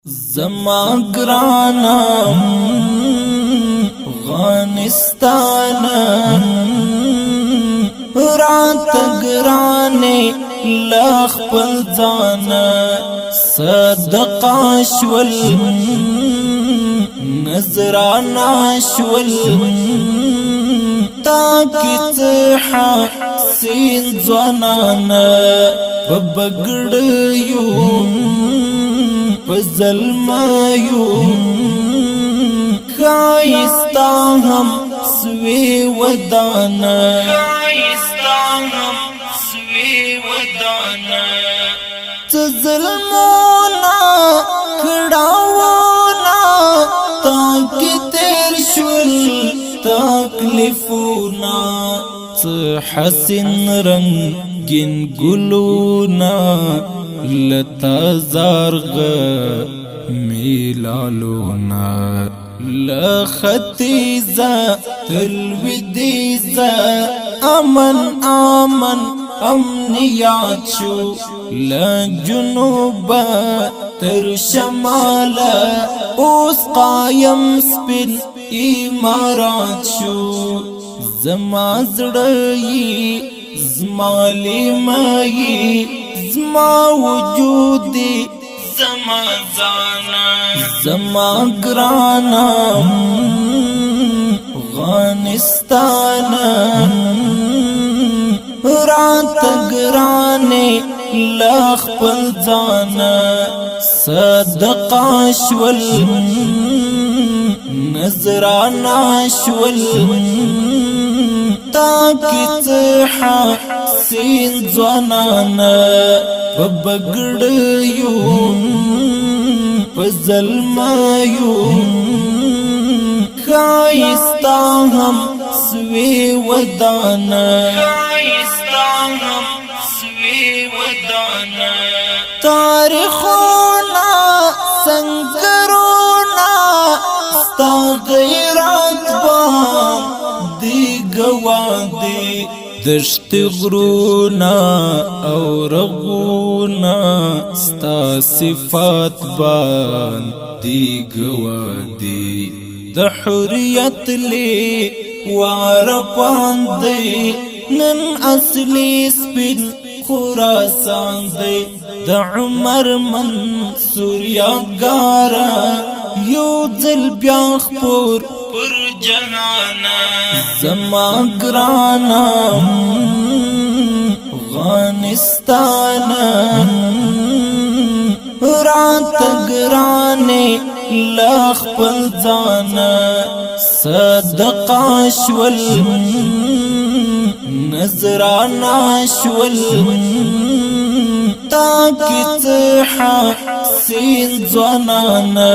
زما گرانا افغانستان رات گرانے لاخ پل ځانا صدقا شول نظرانا شول تاکت حسین ځوانانا پبګړیو پزلمایو خایستا هم سوی ودانا ظلمونا کڑاونا تاکی تیر شول تکلیفونا حسن رنگین گلونا لتا زارغ میلالونا لختیزا تلویدیزا امن امن امنیات شو لجنوبا تر شمالا اوس قایم سپن امارات شو زما زړی زما لیمای زما وجودی زما زانا زما گرانا افغانستان رات گرانے لاخ پل ځانا صدقا شول نظرانا شول تاکت حسین ځوانانا پبګړیو پزلمایو خایستا هم سوی ودانا تاریخونا سنگرونا ستا غیرات بام دی گوادی دشت غرونا او رغونا ستا صفات بان دی گوادی د حریت لی وارپان دی نن اصلی سپین خراسان دی د عمر منصور یادګارا یو ځل بیا خپور پر جهانا زما ګرانا افغانستان رات ګرانې لاخ پل ځانا صدقا شول نظرانا شول تاکت حسین ځوانانا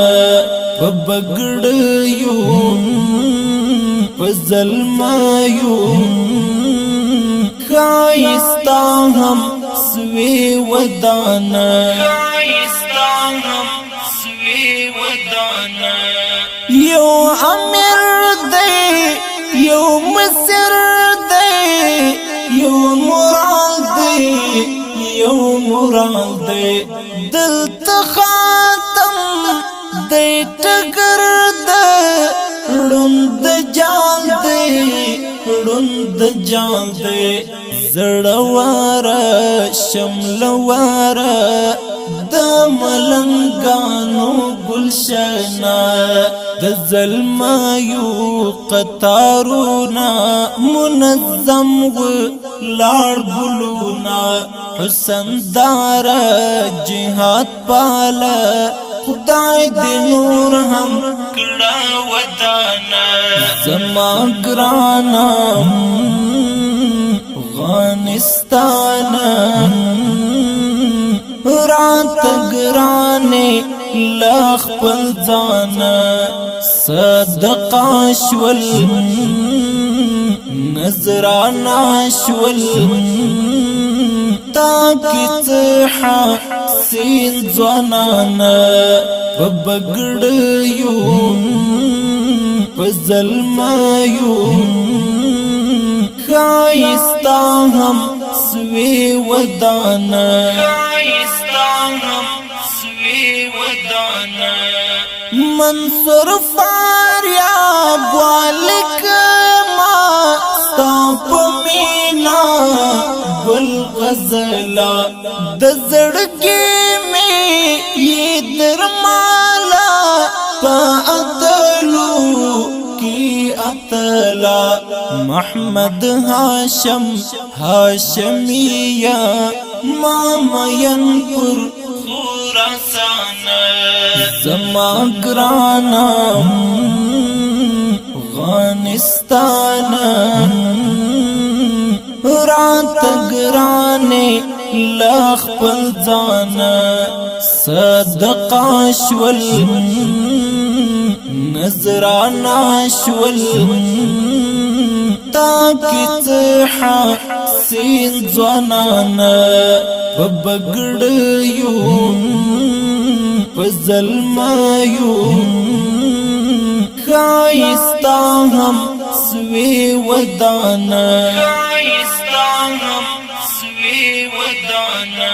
پبګړیو پزلمایو خایستا هم سوی ودانا یو امیر دی یو مصر دی یو مراد دی یو مراد دی دلت خاتم دی ټګر دی ړوند جال دی ړوند جال دی زړواره شملواره د ملنګانو گلشنا د زلمایو قطارونا منظم لاړ ګلونا حسن دار جهاد پالا خدای دې نور هم کړه ودانا زما ګرانا افغانستان رات گرانے لاخ پل ځانا صدقا شول نظرانا شول تاکت حسین ځوانانا پبګړیو پزلمایو خایستا هم سوی ودانا ودانا منصور فاریاب والک ما ستاپ مینا گل غزلا دزڑکی میں یہ درمالا پا اتلو کی اتلا محمد هاشم هاشمیہ ماما ینپر خراسان زما گرانا افغانستان رات گرانے لاخ پلزانا صدقا شول نظرانا شول تاکی تحا سین زوانانا ببگڑیو پزلمایو خائستا ہم سوی ودانا خائستا ہم سوی ودانا